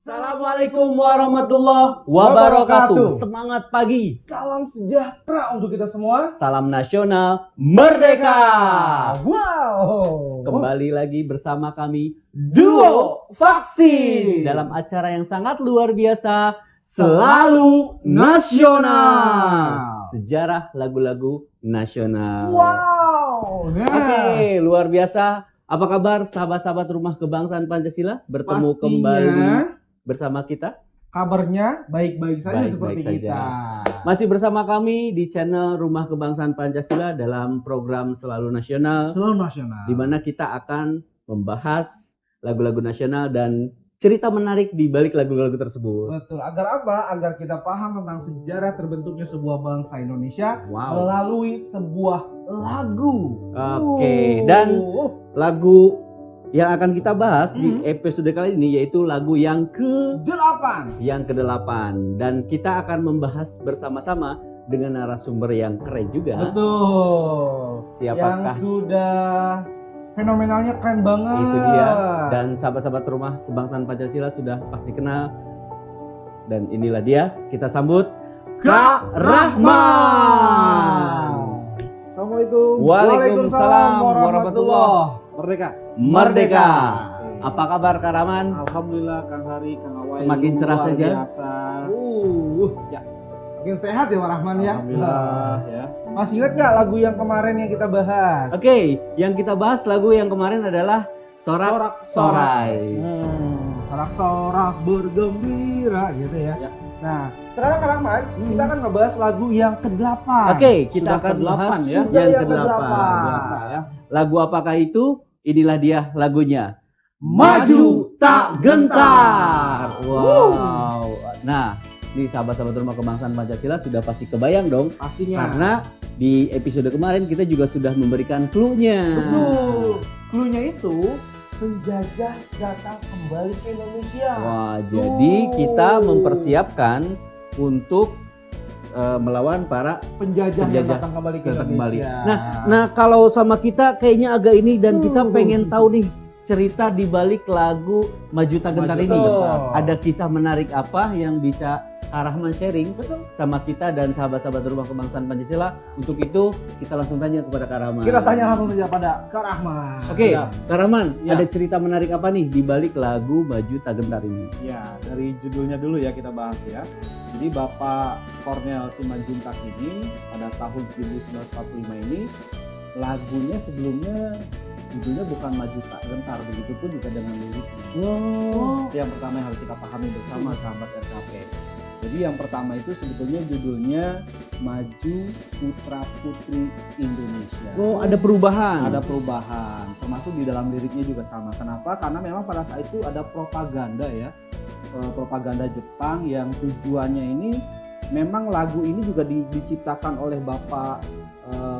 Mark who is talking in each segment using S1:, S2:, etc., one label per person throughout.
S1: Assalamualaikum warahmatullahi wabarakatuh. Semangat pagi.
S2: Salam sejahtera untuk kita semua.
S1: Salam nasional merdeka.
S2: Wow.
S1: Kembali lagi bersama kami
S2: Duo Vaksin
S1: dalam acara yang sangat luar biasa, selalu nasional. Sejarah lagu-lagu nasional.
S2: Wow.
S1: Oke, luar biasa. Apa kabar sahabat-sahabat Rumah Kebangsaan Pancasila? Bertemu
S2: Pastinya
S1: kembali bersama kita.
S2: kabarnya baik-baik saja
S1: Baik-baik
S2: seperti
S1: saja.
S2: kita.
S1: Masih bersama kami di channel Rumah Kebangsaan Pancasila dalam program Selalu Nasional,
S2: Selalu nasional.
S1: di mana kita akan membahas lagu-lagu nasional dan cerita menarik di balik lagu-lagu tersebut.
S2: Betul. Agar apa? Agar kita paham tentang sejarah terbentuknya sebuah bangsa Indonesia
S1: Wow.
S2: melalui sebuah lagu.
S1: Oke, dan lagu yang akan kita bahas di episode kali ini yaitu lagu yang
S2: Delapan.
S1: ke-8 dan kita akan membahas bersama-sama dengan narasumber yang keren juga.
S2: Betul.
S1: Siapakah?
S2: Yang sudah fenomenalnya keren banget.
S1: Itu dia. Dan sahabat-sahabat Rumah Kebangsaan Pancasila sudah pasti kenal. Dan inilah dia, kita sambut Kak Rahman.
S2: Assalamualaikum.
S1: Waalaikumsalam warahmatullahi
S2: Merdeka.
S1: Merdeka. Apa kabar Kak Rahman?
S2: Alhamdulillah Kang Hari, Kang Awai.
S1: Semakin cerah
S2: luar
S1: saja.
S2: Biasa.
S1: Ya.
S2: Makin sehat ya Pak Rahman ya.
S1: Alhamdulillah ya.
S2: Masih ingat nggak lagu yang kemarin yang kita bahas?
S1: Oke, yang kita bahas lagu yang kemarin adalah Sorak Sorai.
S2: Sorak-sorak bergembira gitu ya.
S1: Ya.
S2: Nah, sekarang Kang Rahman, kita akan ngebahas lagu yang ke-8.
S1: Oke, kita
S2: Sudah
S1: akan
S2: ke-8
S1: bahas
S2: ya.
S1: yang
S2: Sudah
S1: ke-8.
S2: Biasa ya.
S1: Lagu apakah itu? Inilah dia lagunya.
S2: Maju tak gentar.
S1: Wow. Nah, nih sahabat-sahabat Rumah Kebangsaan Pancasila sudah pasti kebayang dong.
S2: Pastinya.
S1: Karena di episode kemarin kita juga sudah memberikan clue-nya.
S2: Betul. Cluenya itu penjajah datang kembali ke Indonesia.
S1: Wah, jadi kita mempersiapkan untuk melawan para
S2: Penjajah yang
S1: Penjajah
S2: datang kembali ke
S1: datang kembali.
S2: Indonesia.
S1: Nah, kalau sama kita kayaknya agak ini dan kita pengen tahu nih cerita di balik lagu Maju Tak Gentar
S2: Maju
S1: ini.
S2: Tak.
S1: Ada kisah menarik apa yang bisa Kak Rahman sharing
S2: Betul.
S1: sama kita dan sahabat-sahabat Rumah Kebangsaan Pancasila? Untuk itu kita langsung tanya kepada Kak Rahman.
S2: Kita tanya langsung saja pada Kak Rahman.
S1: Oke,
S2: Ya.
S1: Kak Rahman,
S2: Ya.
S1: ada cerita menarik apa nih di balik lagu Maju Tak Gentar ini?
S3: Ya, dari judulnya dulu ya kita bahas ya. Jadi Bapak Kornel Simanjuntak ini pada tahun 1945 ini lagunya sebelumnya judulnya bukan Maju Tak Gentar, begitupun juga dengan liriknya.
S2: Oh.
S3: Itu yang pertama yang harus kita pahami bersama sahabat RKP. Jadi yang pertama itu sebetulnya judulnya Maju Putra Putri Indonesia.
S1: Oh, ada perubahan.
S3: Ada perubahan, termasuk di dalam liriknya juga sama. Kenapa? Karena memang pada saat itu ada propaganda ya, propaganda Jepang yang tujuannya ini memang lagu ini juga diciptakan oleh Bapak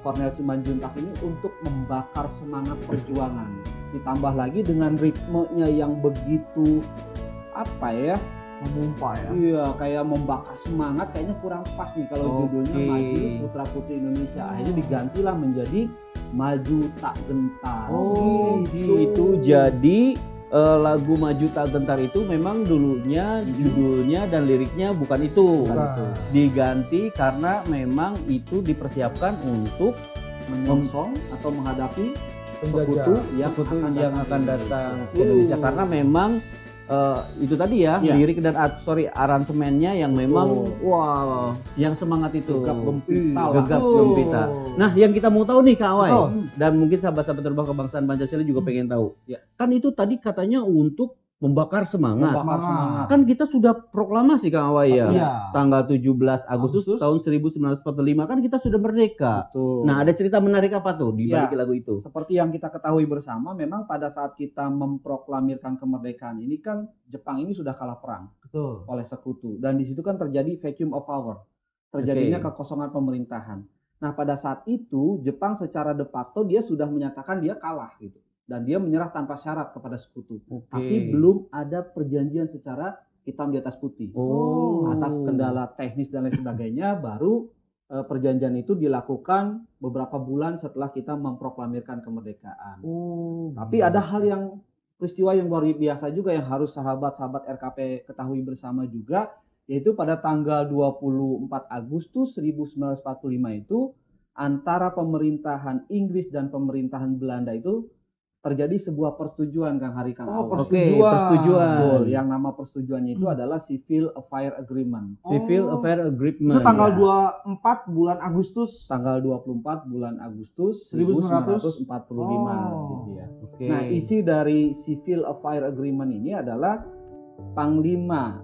S3: Kornel Simanjuntak ini untuk membakar semangat perjuangan. Ditambah lagi dengan ritmenya yang begitu apa ya?
S2: Memumpah ya.
S3: Iya, kayak membakar semangat, kayaknya kurang pas nih kalau judulnya
S1: Oke.
S3: Maju Putra Putri Indonesia. Akhirnya digantilah menjadi Maju Tak Gentar.
S1: Oh,
S3: Gitu.
S1: itu jadi lagu Maju Tak Gentar itu memang dulunya judulnya dan liriknya bukan itu.
S2: Bukan.
S1: Diganti karena memang itu dipersiapkan untuk
S3: menyongsong atau menghadapi
S2: Penjajah.
S3: sekutu
S1: yang akan
S3: ke
S1: datang ke Indonesia karena memang itu tadi ya,
S3: Ya.
S1: lirik dan aransemennya yang memang wah, yang semangat itu.
S3: Gegap gempita lah.
S1: Gegap gempita. Nah, yang kita mau tahu nih Kak Awai,
S2: Betul.
S1: dan mungkin sahabat-sahabat Rumah Kebangsaan Pancasila juga pengen tahu.
S3: Ya.
S1: Kan itu tadi katanya untuk membakar semangat.
S3: Membakar semangat.
S1: Kan kita sudah proklamasi Kak Awai ya.
S2: Iya.
S1: Tanggal 17 Agustus
S3: Agustus.
S1: tahun 1945 kan kita sudah merdeka.
S3: Betul.
S1: Nah, ada cerita menarik apa tuh di balik
S3: Ya.
S1: lagu itu?
S3: Seperti yang kita ketahui bersama, memang pada saat kita memproklamirkan kemerdekaan ini kan Jepang ini sudah kalah perang
S2: Betul.
S3: oleh sekutu, dan di situ kan terjadi vacuum of power, terjadinya kekosongan pemerintahan. Nah, pada saat itu Jepang secara de facto dia sudah menyatakan dia kalah gitu, dan dia menyerah tanpa syarat kepada sekutu.
S1: Oke.
S3: Tapi belum ada perjanjian secara hitam di atas putih.
S1: Oh.
S3: Atas kendala teknis dan lain sebagainya, baru perjanjian itu dilakukan beberapa bulan setelah kita memproklamirkan kemerdekaan.
S1: Oh.
S3: Tapi ada hal yang peristiwa yang luar biasa juga yang harus sahabat-sahabat RKP ketahui bersama juga, yaitu pada tanggal 24 Agustus 1945 itu antara pemerintahan Inggris dan pemerintahan Belanda itu terjadi sebuah persetujuan Kang Hari Kang Awang.
S1: Oke, persetujuan.
S3: Betul, yang nama persetujuannya itu adalah Civil Affair Agreement.
S1: Civil Affair Agreement.
S2: Itu tanggal
S3: Ya.
S2: 24 bulan Agustus.
S3: Tanggal 24 bulan Agustus
S2: 1945.
S3: 1945 gitu ya.
S1: Oke.
S3: Nah, isi dari Civil Affair Agreement ini adalah Panglima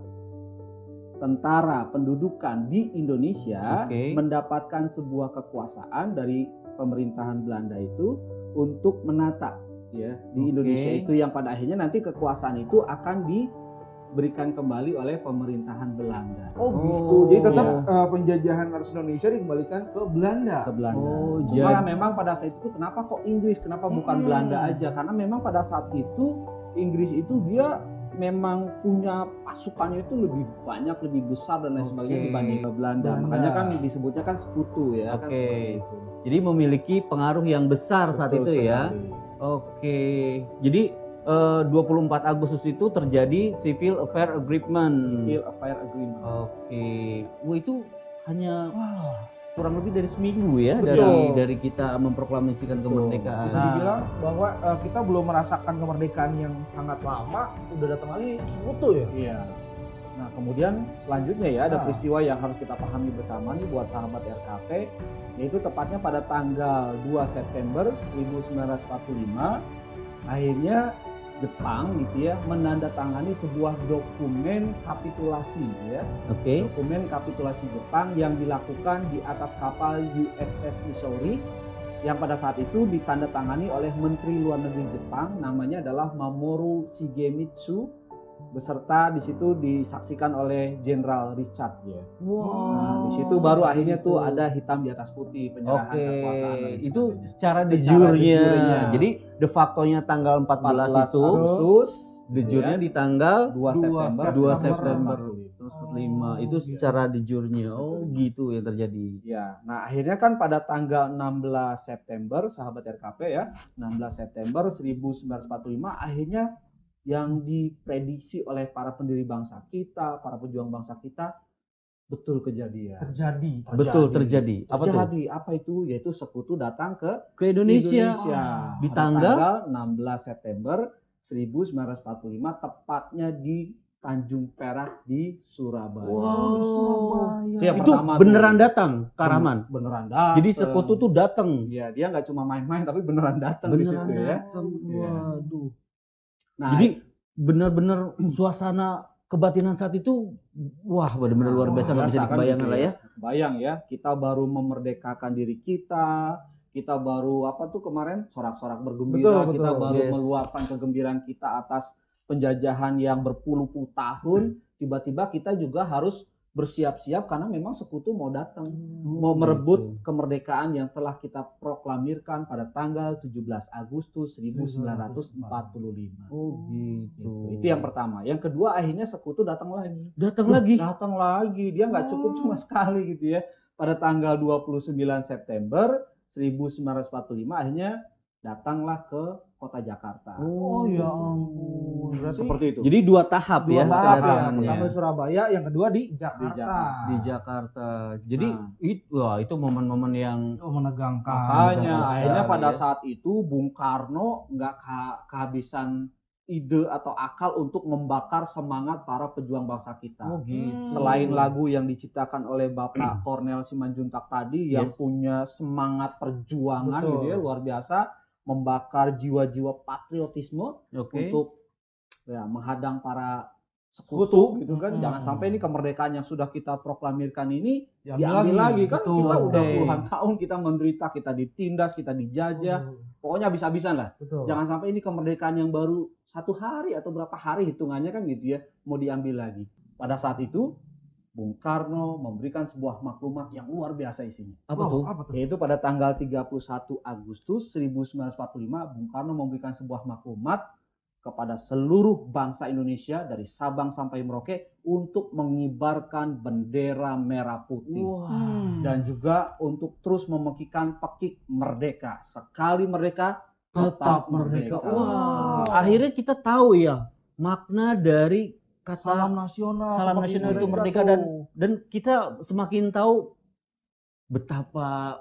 S3: tentara pendudukan di Indonesia mendapatkan sebuah kekuasaan dari pemerintahan Belanda itu untuk menata ya di Indonesia itu, yang pada akhirnya nanti kekuasaan itu akan diberikan kembali oleh pemerintahan Belanda.
S2: Oh gitu. Jadi tetap
S3: Iya.
S2: penjajahan atas Indonesia dikembalikan ke Belanda.
S3: Ke Belanda.
S1: Oh,
S3: Cuma
S1: jadi-
S3: memang pada saat itu kenapa kok Inggris, kenapa bukan Belanda aja? Karena memang pada saat itu Inggris itu dia memang punya pasukannya itu lebih banyak, lebih besar dan lain sebagainya dibanding ke Belanda.
S2: Belanda.
S3: Makanya kan disebutnya kan sekutu ya. Kan
S1: Oke.
S3: seperti itu.
S1: Jadi memiliki pengaruh yang besar saat
S3: Betul
S1: itu ya.
S3: sekali.
S1: Oke. Jadi 24 Agustus itu terjadi Civil Affair Agreement.
S3: Civil Affair Agreement.
S1: Oke. Wah, itu hanya
S2: Wah.
S1: kurang lebih dari seminggu ya
S2: Betul.
S1: dari kita memproklamasikan kemerdekaan.
S2: Bisa dibilang bahwa kita belum merasakan kemerdekaan yang sangat lama, udah datang lagi sekutu ya.
S3: Iya. Nah, kemudian selanjutnya ya ada
S2: Ah.
S3: peristiwa yang harus kita pahami bersama nih buat sahabat RKP, yaitu tepatnya pada tanggal 2 September 1945 akhirnya Jepang gitu ya menandatangani sebuah dokumen kapitulasi ya.
S1: Oke.
S3: Dokumen kapitulasi Jepang yang dilakukan di atas kapal USS Missouri yang pada saat itu ditandatangani oleh Menteri Luar Negeri Jepang, namanya adalah Mamoru Shigemitsu, beserta di situ disaksikan oleh Jenderal Richard ya. Nah, di situ baru akhirnya tuh ada hitam di atas putih penyerahan
S1: Oke,
S3: kekuasaan dan
S1: itu
S3: sebagainya.
S1: secara de
S3: Secara de
S1: jure-nya.
S3: jure-nya.
S1: Jadi de facto-nya tanggal 14 itu,
S3: Agustus,
S1: de
S3: gitu
S1: jure-nya
S3: ya,
S1: di tanggal
S3: 2 September
S1: 2
S3: 1945.
S1: September 1945. Itu secara de jure-nya. Oh,
S3: Betul.
S1: gitu yang terjadi.
S3: Ya, nah akhirnya kan pada tanggal 16 September, sahabat RKP ya, 16 September 1945 akhirnya yang diprediksi oleh para pendiri bangsa kita, para pejuang bangsa kita, betul kejadian.
S2: Terjadi.
S1: Betul terjadi. Apa tuh?
S3: Terjadi. Apa itu? Yaitu sekutu datang ke
S1: Ke Indonesia.
S3: Di
S1: Di
S3: tanggal 16 September 1945, tepatnya di Tanjung Perak di Surabaya.
S1: Wow.
S2: di Surabaya.
S3: Itu yang
S1: Itu
S3: pertama
S1: beneran
S3: tuh.
S1: datang ke Karaman.
S3: Beneran datang.
S1: Jadi sekutu tuh datang.
S3: Ya, dia nggak cuma main-main tapi beneran datang di
S1: Beneran
S3: situ ya.
S1: datang.
S3: Iya.
S1: Waduh.
S3: Nah,
S1: Jadi benar-benar suasana kebatinan saat itu wah benar-benar luar biasa, nggak bisa
S3: biasa kan
S1: dibayangkan
S3: gitu
S1: lah ya.
S3: Bayang ya, kita baru memerdekakan diri kita baru apa tuh kemarin sorak-sorak bergembira,
S2: Betul,
S3: kita
S2: betul.
S3: baru
S1: Yes.
S3: meluapkan kegembiraan kita atas penjajahan yang berpuluh-puluh tahun. Tiba-tiba kita juga harus bersiap-siap karena memang sekutu mau datang, mau merebut kemerdekaan yang telah kita proklamirkan pada tanggal 17 Agustus 1945.
S1: Oh gitu.
S3: Itu yang pertama. Yang kedua akhirnya sekutu datang lagi.
S1: Datang lagi.
S3: Datang lagi. Dia nggak cukup cuma sekali gitu ya. Pada tanggal 29 September 1945 akhirnya datanglah ke kota Jakarta.
S2: Oh ya ampun. Berarti
S3: Seperti itu.
S1: Jadi dua tahap
S2: dua
S1: ya
S2: tahap ya.
S1: kedatangannya.
S2: Pertama di Surabaya, yang kedua di Jakarta.
S3: Jakarta.
S1: Di Jakarta. Jadi
S3: Nah.
S1: itu momen-momen yang
S2: Oh, menegangkan.
S3: Makanya
S1: Betul
S3: akhirnya
S1: sekali,
S3: pada
S1: ya.
S3: saat itu Bung Karno nggak kehabisan ide atau akal untuk membakar semangat para pejuang bangsa kita.
S1: oh gitu.
S3: Selain lagu yang diciptakan oleh Bapak Kornel Simanjuntak tadi yang
S1: Yes.
S3: punya semangat perjuangan
S2: Betul.
S3: gitu ya luar biasa, membakar jiwa-jiwa patriotisme
S1: Oke.
S3: untuk ya menghadang para sekutu gitu kan.
S2: Mm-mm.
S3: Jangan sampai ini kemerdekaan yang sudah kita proklamirkan ini
S2: Diambil
S3: diambil lagi kan.
S2: Betul.
S3: Kita udah
S1: Oke.
S3: puluhan tahun kita menderita, kita ditindas, kita dijajah, pokoknya habis-habisan lah.
S2: Betul.
S3: Jangan sampai ini kemerdekaan yang baru 1 hari atau berapa hari hitungannya kan gitu ya, mau diambil lagi. Pada saat itu Bung Karno memberikan sebuah maklumat yang luar biasa isinya.
S1: Apa tuh?
S2: Apa tuh?
S3: Yaitu pada tanggal 31 Agustus 1945 Bung Karno memberikan sebuah maklumat kepada seluruh bangsa Indonesia dari Sabang sampai Merauke untuk mengibarkan bendera merah putih.
S1: Wah.
S3: Dan juga untuk terus memekikan pekik merdeka. Sekali merdeka,
S1: tetap merdeka.
S3: merdeka.
S1: Wah, akhirnya kita tahu ya makna dari kata
S2: Salam nasional.
S1: salam
S2: seperti
S1: nasional itu merdeka
S2: tuh.
S1: dan kita semakin tahu betapa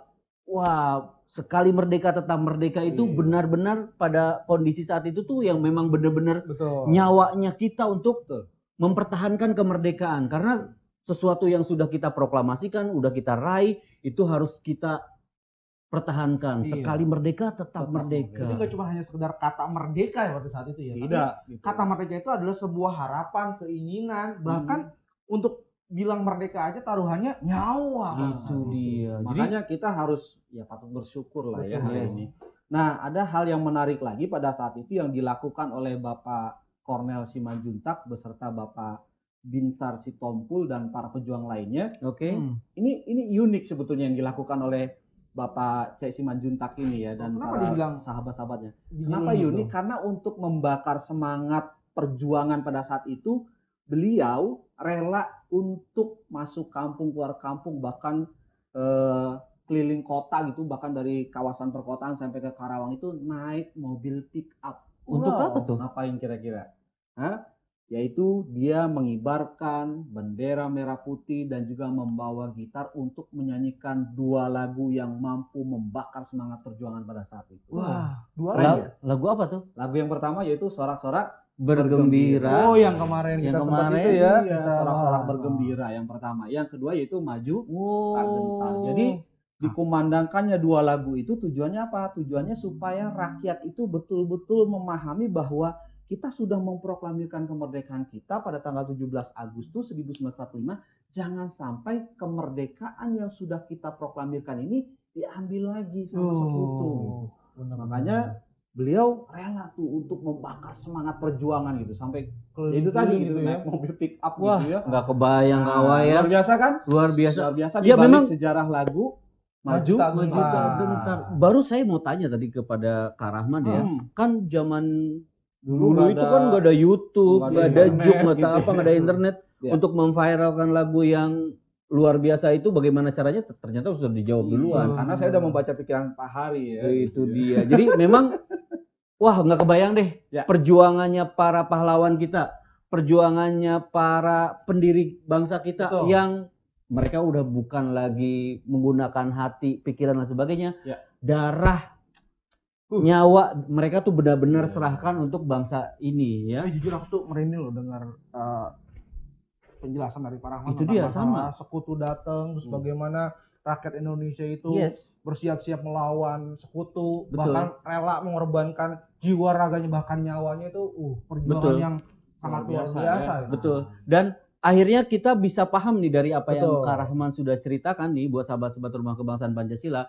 S1: sekali merdeka tetap merdeka itu
S3: Iya.
S1: benar-benar pada kondisi saat itu tuh yang memang benar-benar
S2: Betul.
S1: nyawanya kita untuk
S3: Betul.
S1: mempertahankan kemerdekaan, karena sesuatu yang sudah kita proklamasikan, udah kita raih, itu harus kita pertahankan.
S2: Iya.
S1: Sekali merdeka tetap
S3: Tetap
S1: merdeka.
S2: Jadi gak cuma hanya sekedar kata merdeka ya pada saat itu ya.
S3: Tidak.
S2: Tapi kata merdeka itu adalah sebuah harapan, keinginan, bahkan untuk bilang merdeka aja taruhannya nyawa. pada
S1: Itu
S2: saat
S1: dia. Jadi
S3: Makanya kita harus ya patut bersyukur lah ya
S2: Betul.
S3: hari ini. Nah, ada hal yang menarik lagi pada saat itu yang dilakukan oleh Bapak Kornel Simanjuntak beserta Bapak Binsar Sitompul dan para pejuang lainnya.
S1: oke.
S3: Ini unik sebetulnya yang dilakukan oleh Bapak Cek Simanjuntak ini ya dan
S2: Kenapa
S3: para
S2: dibilang
S3: sahabat-sahabatnya.
S2: Di
S3: Kenapa
S2: jalur
S3: unik?
S2: itu.
S3: Karena untuk membakar semangat perjuangan pada saat itu, beliau rela untuk masuk kampung keluar kampung, bahkan keliling kota gitu, bahkan dari kawasan perkotaan sampai ke Karawang itu naik mobil pick up.
S1: Untuk
S2: Wow.
S1: apa tuh?
S3: Ngapain kira-kira? Yaitu dia mengibarkan bendera merah putih dan juga membawa gitar untuk menyanyikan dua lagu yang mampu membakar semangat perjuangan pada saat itu.
S2: Wah, dua
S3: Keren
S2: lagi.
S3: ya?
S1: Lagu apa tuh?
S3: Lagu yang pertama yaitu Sorak-sorak
S1: Bergembira.
S2: Oh, yang kemarin
S1: Yang
S2: kita sempat
S1: kemarin,
S2: itu ya.
S3: Iya,
S2: kita
S3: sorak-sorak
S2: bahas.
S3: bergembira yang pertama. Yang kedua yaitu Maju Tak Gentar.
S1: Oh.
S3: Jadi dikumandangkannya dua lagu itu tujuannya apa? Tujuannya supaya rakyat itu betul-betul memahami bahwa kita sudah memproklamirkan kemerdekaan kita pada tanggal 17 Agustus 1945. Jangan sampai kemerdekaan yang sudah kita proklamirkan ini diambil lagi sama sekutu.
S2: Benar.
S3: Makanya beliau rela tuh untuk membakar semangat perjuangan gitu sampai ya itu
S2: Keliling-keliling
S3: tadi gitu
S2: ya.
S3: naik mobil pick up
S1: Wah,
S3: gitu ya.
S1: nggak kebayang
S3: Nah,
S1: kawan ya.
S3: luar biasa kan?
S1: Luar biasa.
S3: Luar biasa
S1: Ya,
S3: di balik
S1: memang-
S3: sejarah lagu
S2: Maju Tak
S1: Maju
S2: Gentar.
S1: Tak Gentar. Baru saya mau tanya tadi kepada Kak Rahman ya. Kan zaman dulu
S3: nggak
S1: itu
S3: ada-
S1: kan nggak ada YouTube,
S3: nggak ada
S1: nggak ada
S3: internet
S1: Juk, nggak
S3: gitu
S1: tahu apa, nggak ada internet
S3: Ya.
S1: untuk memviralkan lagu yang luar biasa itu. Bagaimana caranya? Ternyata sudah dijawab duluan.
S3: Karena saya udah membaca pikiran Pak Hari ya.
S1: Itu dia. Jadi memang wah nggak kebayang deh
S3: Ya.
S1: perjuangannya para pahlawan kita, perjuangannya para pendiri bangsa kita
S2: Betul.
S1: yang mereka udah bukan lagi menggunakan hati, pikiran dan sebagainya,
S3: Ya.
S1: darah, nyawa mereka tuh benar-benar
S3: Ya.
S1: serahkan untuk bangsa ini ya.
S2: Tapi jujur aku tuh merinding loh dengar penjelasan dari Pak Rahman.
S1: Itu
S2: tentang
S1: dia,
S2: masalah
S1: sama.
S2: Sekutu datang, terus bagaimana rakyat Indonesia itu
S1: Yes.
S2: bersiap-siap melawan sekutu,
S1: Betul.
S2: bahkan rela mengorbankan jiwa raganya bahkan nyawanya itu perjuangan
S1: Betul.
S2: yang sangat luar
S3: biasa,
S2: biasa
S3: ya.
S2: ya.
S1: Betul. Dan akhirnya kita bisa paham nih dari apa yang
S2: Betul.
S1: Kak Rahman sudah ceritakan nih buat sahabat-sahabat Rumah Kebangsaan Pancasila.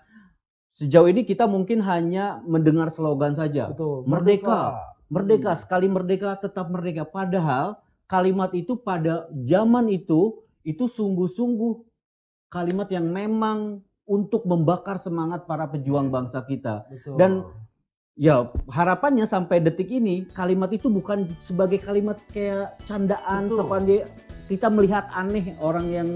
S1: Sejauh ini kita mungkin hanya mendengar slogan saja.
S2: Betul.
S1: Merdeka. Merdeka, sekali merdeka tetap merdeka. Padahal kalimat itu pada zaman itu sungguh-sungguh kalimat yang memang untuk membakar semangat para pejuang bangsa kita.
S2: Betul.
S1: Dan ya harapannya sampai detik ini kalimat itu bukan sebagai kalimat kayak candaan,
S2: Betul.
S1: sepandai kita melihat aneh orang yang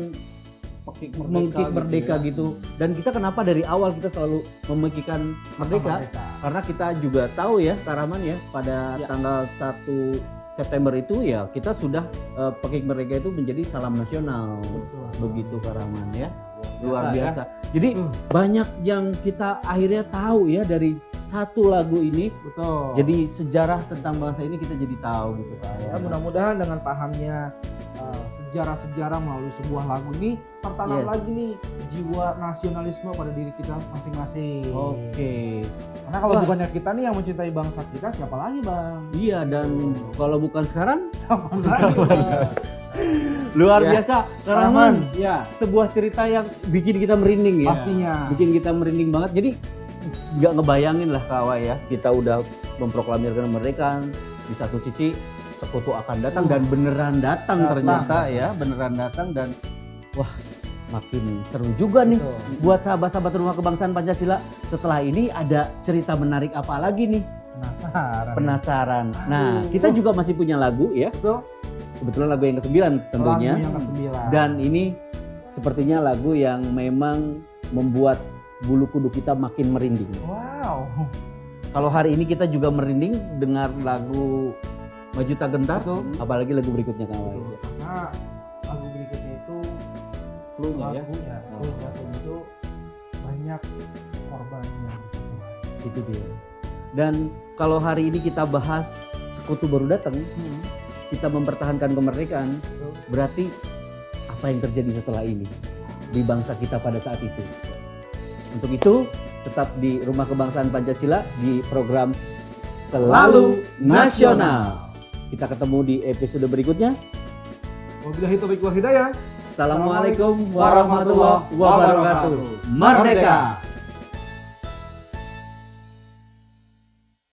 S1: mengkik merdeka gitu. Dan kita kenapa dari awal kita selalu memikirkan merdeka? Karena kita juga tahu ya Kak Rahman ya pada
S3: Ya.
S1: tanggal 1 September itu ya kita sudah Pekik Merdeka itu menjadi salam nasional. Begitu Kak Rahman ya. Luar biasa. Jadi banyak yang kita akhirnya tahu ya dari satu lagu ini.
S2: Betul.
S1: Jadi sejarah tentang bangsa ini kita jadi tahu gitu Kak.
S2: Ya, mudah-mudahan dengan pahamnya sejarah-sejarah melalui sebuah lagu ini tertanam
S1: Yes.
S2: lagi nih jiwa nasionalisme pada diri kita masing-masing.
S1: Oke.
S2: Karena kalau
S1: Wah.
S2: bukannya kita nih yang mencintai bangsa kita, siapa lagi bang?
S1: Iya, dan kalau bukan sekarang
S2: Kapan lagi? Bang?
S1: luar
S3: Ya.
S1: biasa Kak Rahman.
S3: Ya,
S1: Sebuah cerita yang bikin kita merinding ya.
S2: Pastinya.
S1: Bikin kita merinding banget. Jadi nggak ngebayangin lah kawan ya. Kita udah memproklamirkan kemerdekaan. Di satu sisi sekutu akan datang dan beneran datang
S2: Datang.
S1: ternyata ya. Beneran datang dan wah makin seru juga nih.
S2: Betul.
S1: Buat sahabat-sahabat Rumah Kebangsaan Pancasila. Setelah ini ada cerita menarik apa lagi nih? Penasaran. Nah
S2: Aduh.
S1: kita juga masih punya lagu ya.
S2: Betul.
S1: Kebetulan lagu yang ke-9 tentunya.
S2: Lagu yang ke-9.
S1: Dan ini sepertinya lagu yang memang membuat bulu kuduk kita makin merinding.
S2: Wow.
S1: Kalau hari ini kita juga merinding dengar lagu Maju Tak Gentar,
S2: Betul.
S1: apalagi lagu berikutnya kawan.
S2: Karena lagu berikutnya itu
S3: Clue-nya ya.
S2: lagu itu banyak korbannya.
S1: Itu dia. Dan kalau hari ini kita bahas sekutu baru datang, kita mempertahankan kemerdekaan, berarti apa yang terjadi setelah ini di bangsa kita pada saat itu. Untuk itu, tetap di Rumah Kebangsaan Pancasila di program Selalu Nasional. Kita ketemu di episode berikutnya.
S2: Wabillahi taufiq wal hidayah.
S1: Assalamualaikum warahmatullahi wabarakatuh. Merdeka!